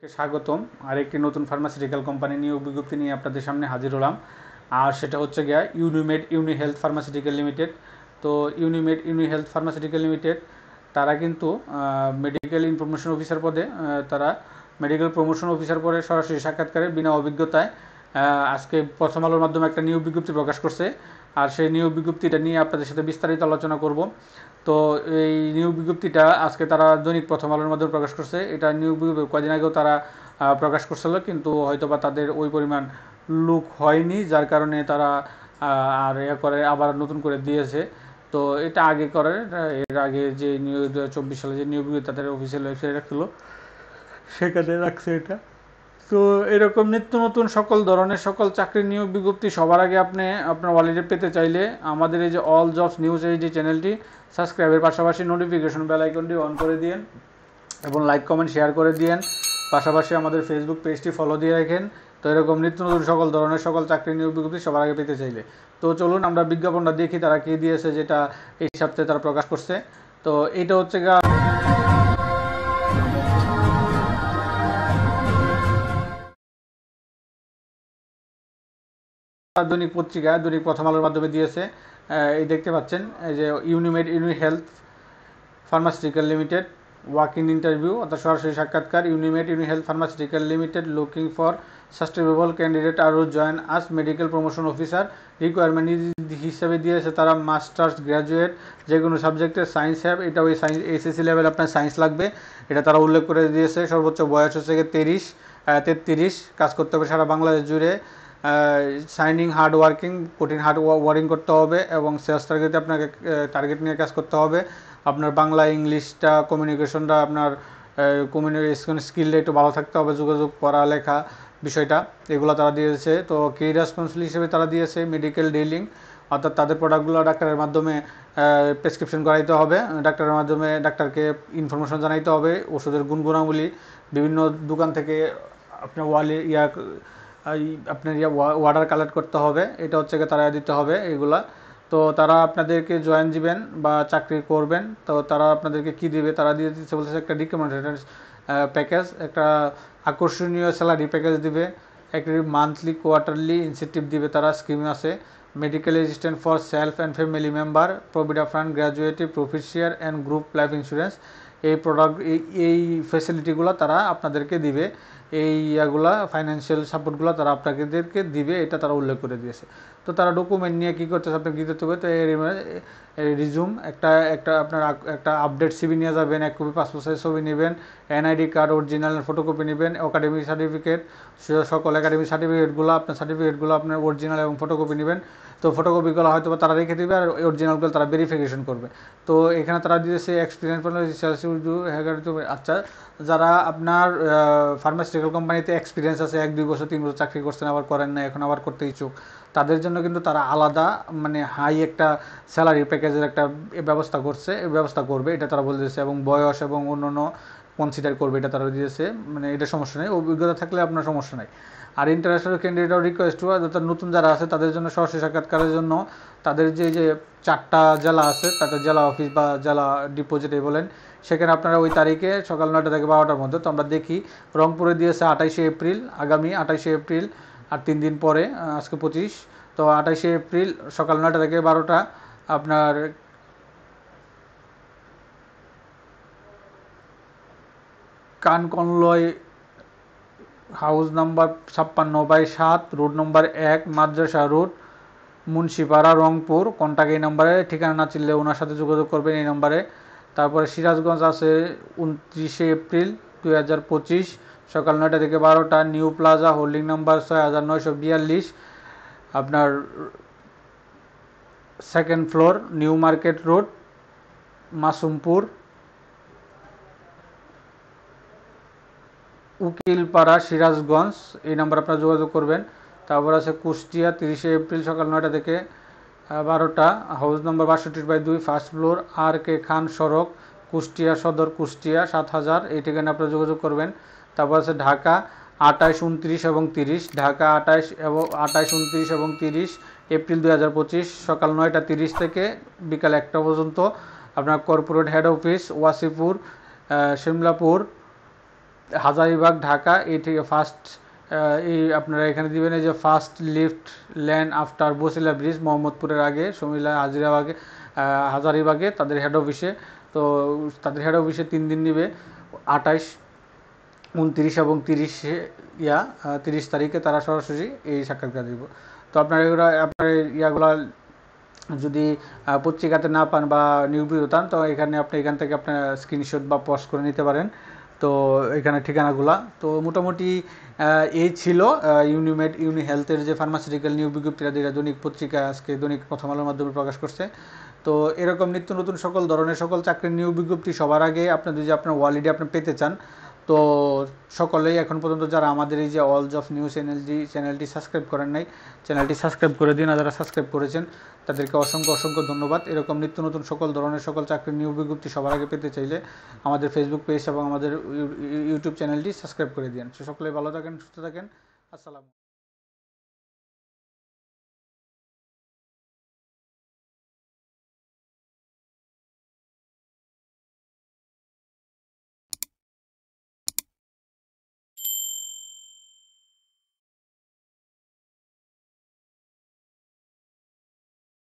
স্বাগতম আরেকটি নতুন ফার্মাসিউটিক্যাল কোম্পানি নিয়োগ বিজ্ঞপ্তি নিয়ে আপনাদের সামনে হাজির হলাম। আর সেটা হচ্ছে গিয়া Unimed Uni Health Pharmaceutical limited. তো Unimed Uni Health Pharmaceutical limited তারা কিন্তু মেডিকেল ইনফরমেশন অফিসার পদে তারা মেডিকেল প্রমোশন অফিসার পদে সরাসরি সাক্ষাৎকারে বিনা অভিজ্ঞতায় আজকে প্রথম আলোর মাধ্যমে একটা নিয়োগ বিজ্ঞপ্তি প্রকাশ করছে। আর সেই নিয়োগ বিজ্ঞপ্তিটা নিয়ে আপনাদের সাথে বিস্তারিত আলোচনা করব। তো এই নিয়োগ বিজ্ঞপ্তিটা আজকে তারা দৈনিক প্রথম আলোর মাধ্যমে প্রকাশ করছে। এটা নিয়োগ বিজ্ঞপ্তি কদিন আগেও তারা প্রকাশ করছিল, কিন্তু হয়তোবা তাদের ওই পরিমাণ লুক হয়নি, যার কারণে তারা আর করে আবার নতুন করে দিয়েছে। তো এটা আগে করে এর আগে যে নিয়োগ 2024 সালে যে নিয়োগ বিজ্ঞপ্তি তাদের অফিসিয়াল ওয়েবসাইট রাখছিল সেখানে রাখছে এটা। তো এরকম নিত্য নতুন সকল ধরনের সকল চাকরির নিয়োগ বিজ্ঞপ্তি সবার আগে আপনি আপনার ওয়ালেটে পেতে চাইলে আমাদের এই যে অল জবস নিউজ এই যে চ্যানেলটি সাবস্ক্রাইবের পাশাপাশি নোটিফিকেশন বেল আইকনটি অন করে দিন এবং লাইক কমেন্ট শেয়ার করে দিন। পাশাপাশি আমাদের ফেসবুক পেজটি ফলো দিয়ে রাখেন। তো এরকম নিত্য নতুন সকল ধরনের সকল চাকরির নিয়োগ বিজ্ঞপ্তি সবার আগে পেতে চাইলে তো চলুন আমরা বিজ্ঞাপনটা দেখি তারা কী দিয়েছে, যেটা এই সপ্তাহে তারা প্রকাশ করছে। তো এটা হচ্ছে দৈনিক পত্রিকা দৈনিক প্রথম আলোর মাধ্যমে দিয়েছে। এই দেখতে পাচ্ছেন এই যে Unimed Uni Health Pharmaceutical Limited walk in interview অর্থাৎ সরাসরি সাক্ষাৎকার। Unimed Uni Health Pharmaceutical Limited looking for sustainable candidate আর join us medical promotion officer. Requirement হিসাবে দিয়েছে তারা মাস্টার্স গ্র্যাজুয়েট যে কোনো সাবজেক্টের সায়েন্স হ্যাভ, এটা ওই সায়েন্স এসএসসি লেভেল আপনার সায়েন্স লাগবে, এটা তারা উল্লেখ করে দিয়েছে। সর্বোচ্চ বয়স হচ্ছে 33, কাজ করতে হবে সারা বাংলাদেশ জুড়ে। সাইনিং হার্ড ওয়ার্কিং, কঠিন হার্ড ওয়ার্কিং করতে হবে এবং সেলস টার্গেটে আপনাকে টার্গেট নিয়ে কাজ করতে হবে। আপনার বাংলা ইংলিশটা কমিউনিকেশনটা আপনার কমিউনিকেশন স্কিলটা একটু ভালো থাকতে হবে, যোগাযোগ পড়ালেখা বিষয়টা এগুলো তারা দিয়েছে। তো কি রেসপন্সিবল হিসেবে তারা দিয়েছে মেডিকেল ডিলিং, অর্থাৎ তাদের প্রোডাক্টগুলো ডাক্তারের মাধ্যমে প্রেসক্রিপশন করাইতে হবে, ডাক্তারের মাধ্যমে ডাক্তারকে ইনফরমেশন জানাইতে হবে, ওষুধের গুণগুণাবলী বিভিন্ন দোকান থেকে আপনার আপনার ওয়ার্ডার কালেক্ট করতে হবে, এটা হচ্ছে তারা দিতে হবে এগুলা। তো তারা আপনাদেরকে জয়েন দিবেন বা চাকরি করবেন, তো তারা আপনাদেরকে কি দিবে, তারা দিয়ে দিচ্ছে বলতেছে একটা রিকমেন্ডেড প্যাকেজ, একটা আকর্ষণীয় স্যালারি প্যাকেজ দিবে, একটি মান্থলি কোয়ার্টারলি ইনসেন্টিভ দিবে, তারা স্কিম আছে। Medical assistant for self and family member, provident fund, gratuity, profit share and group life insurance, এই প্রোডাক্ট এই ফ্যাসিলিটিগুলো তারা আপনাদেরকে দিবে। এই ইয়াগুলা ফাইন্যান্সিয়াল সাপোর্টগুলো তারা আপনাদেরকে দিবে, এটা তারা উল্লেখ করে দিয়েছে। তো তারা ডকুমেন্ট নিয়ে কী করতেছে আপনাকে দিতে হবে। তো রিজুম একটা একটা আপনার একটা আপডেট সিভি নিয়ে যাবেন, 1 কপি পাসপোর্ট সাইজ ছবি নেবেন, এনআইডি কার্ড অরিজিনাল ফটোকপি নেবেন, একাডেমিক সার্টিফিকেট, সকল একাডেমিক সার্টিফিকেটগুলো আপনার অরিজিনাল এবং ফটোকপি নেবেন। তো ফটোকপিগুলো হয়তো তারা রেখে দেবে আর অরিজিনালগুলো তারা ভেরিফিকেশন করবে। তো এখানে তারা দিয়েছে এক্সপিরিয়েন্স। আচ্ছা, যারা আপনার ফার্মাসিউটিক্যাল কোম্পানিতে এক্সপিরিয়েন্স আছে, 1-2 বছর 3 বছর চাকরি করছেন, আবার করেন না, এখন আবার করতে ইচ্ছুক, তাদের জন্য কিন্তু তারা আলাদা মানে হাই একটা স্যালারি প্যাকেজের একটা ব্যবস্থা করবে, এটা তারা বলে দিয়েছে। এবং বয়স এবং অন্যান্য কনসিডার করবে, এটা তারা দিয়েছে। মানে এটা সমস্যা নেই, অভিজ্ঞতা থাকলে আপনার সমস্যা নাই। আর ইন্টারন্যাশনাল ক্যান্ডিডেট রিকোয়েস্ট অর্থাৎ নতুন যারা আছে তাদের জন্য সরাসরি সাক্ষাৎকারের জন্য তাদের যে 4টা জেলা আছে, তাদের জেলা অফিস বা জেলা ডিপোজিটে বলেন, সেখানে আপনারা ওই তারিখে সকাল 9টা থেকে 12টার মধ্যে। তো আমরা দেখি রংপুরে দিয়েছে 28শে এপ্রিল, আগামী 28শে এপ্রিল, আর 3 দিন পরে, আজকে 25। তো 28শে এপ্রিল সকাল 9টা থেকে 12টা আপনার কানকনলয় হাউস নাম্বার 56/7, রোড নম্বর 1, মাদ্রাসা রোড, মুন্সিপাড়া, রংপুর। কন্ট্যাক্ট এই নাম্বারে, ঠিকানা না চিনলে ওনার সাথে যোগাযোগ করবেন এই নাম্বারে। তারপরে সিরাজগঞ্জ আছে 29শে এপ্রিল 2025, সকাল 9টা থেকে 12টা, নিউ প্লাজা, হোল্ডিং নাম্বার 6942, আপনার 2nd floor, new market road, Masumpur, Ukilpara, Sirajganj. এই নাম্বার আপনারা যোগাযোগ করবেন। তারপর আছে কুষ্টিয়া 30শে এপ্রিল সকাল 9টা থেকে 12টা, হাউস নম্বর 62/2, 1st ফ্লোর, আর কে খান সড়ক, কুষ্টিয়া সদর, কুষ্টিয়া 7000, এই ঠিকানা আপনারা যোগাযোগ করবেন। তারপর আছে ঢাকা 28, 29 এবং 30, ঢাকা 28, 29 এবং 30 এপ্রিল 2025, সকাল 9টা 30 থেকে বিকাল 1টা পর্যন্ত। আপনার corporate head office Wasipur, Shimlapur, Hazaribagh Dhaka, এই থেকে ফার্স্ট এই আপনারা এখানে দিবেন এই যে first lift land after Basila bridge, মোহাম্মদপুরের আগে কুমিল্লা হাজারীবাগে তাদের হেড অফিসে। তো তাদের হেড অফিসে 3 দিন নেবে, 28, 29 এবং 30 তারিখে তারা সরাসরি এই সাক্ষাৎকার দিব। তো আপনার এগুলো আপনার ইয়াগুলা যদি পত্রিকাতে না পান বা নিয়োগ বিজ্ঞপ্তি তো এখান থেকে আপনার স্ক্রিনশট বা পোস্ট করে নিতে পারেন। তো এখানে ঠিকানাগুলা তো মোটামুটি এই ছিল ইউনিমেড ইউনি হেলথের যে ফার্মাসিউটিক্যাল নিয়োগ বিজ্ঞপ্তিটা যেটা দৈনিক পত্রিকা আজকে দৈনিক প্রথম আলোর মাধ্যমে প্রকাশ করছে। তো এরকম নিত্য নতুন সকল ধরনের সকল চাকরির নিয়োগ বিজ্ঞপ্তি সবার আগে আপনার যদি আপনার ওয়ালিডে আপনি পেতে চান, তো সকলেই এখন পর্যন্ত যারা আমাদের এই যে অল জব নিউজ চ্যানেলটি সাবস্ক্রাইব করেন নাই, চ্যানেলটি সাবস্ক্রাইব করে দিন। আর যারা সাবস্ক্রাইব করেছেন তাদেরকে অসংখ্য অসংখ্য ধন্যবাদ। এরকম নিত্য নতুন সকল ধরনের সকল চাকরির নিয়োগ বিজ্ঞপ্তি সবার আগে পেতে চাইলে আমাদের ফেসবুক পেজ এবং আমাদের ইউটিউব চ্যানেলটি সাবস্ক্রাইব করে দিন। সকলে ভালো থাকেন, সুস্থ থাকেন। আসসালাম।